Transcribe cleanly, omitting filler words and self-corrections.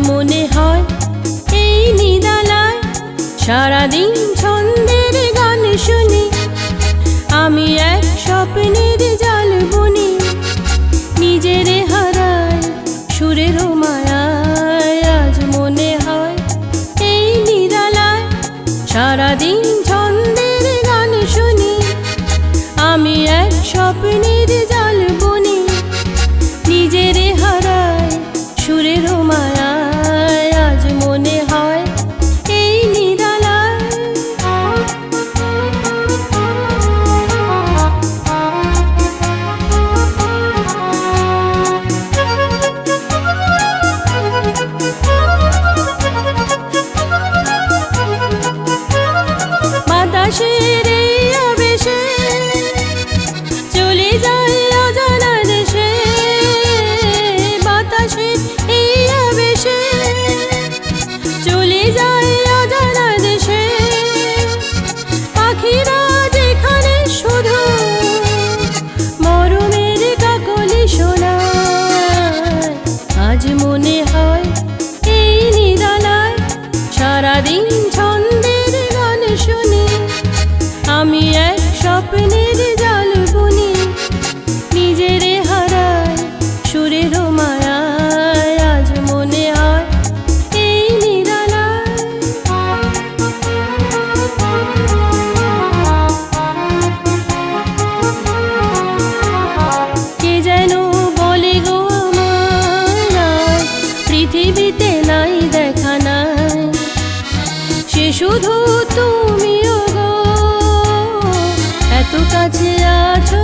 মনে হয় এই নিদালায় সারাদিন ছন্দের গান শুনি, আমি এক স্বপ্নের জাল বুনি, নিজের হারায় সুরের মায়ায়। আজ মনে হয় এই নিদালায় সারাদিন ছন্দের গান শুনি, আমি এক স্বপ্নের জাল বুনি, নিজের হারায় সুরের মায়ায়। আজ মনে হয় এই নিদালায়। বাতাসের এই আবেশে চলে যায় অজানা দেশে, বাতাসের এই আবেশে চলে যায় অজানা দেশে, পাখিরা যেখানে শুধু মরমের কাকলি শোনায়। আজ মনে হয় এই নিদালায় সারাদিন ছন্দের গান শুনি, আমি এক স্বপ্নের জাল বুনি, নিজের হারায় সুরের মায়ায়। আজ মনে হয় এই নিদালায়। কে যেন বলে গো আমার আজ পৃথিবীতে নাই দেখা নাই, সে শুধু তুমিও গো, এত কাছে আছো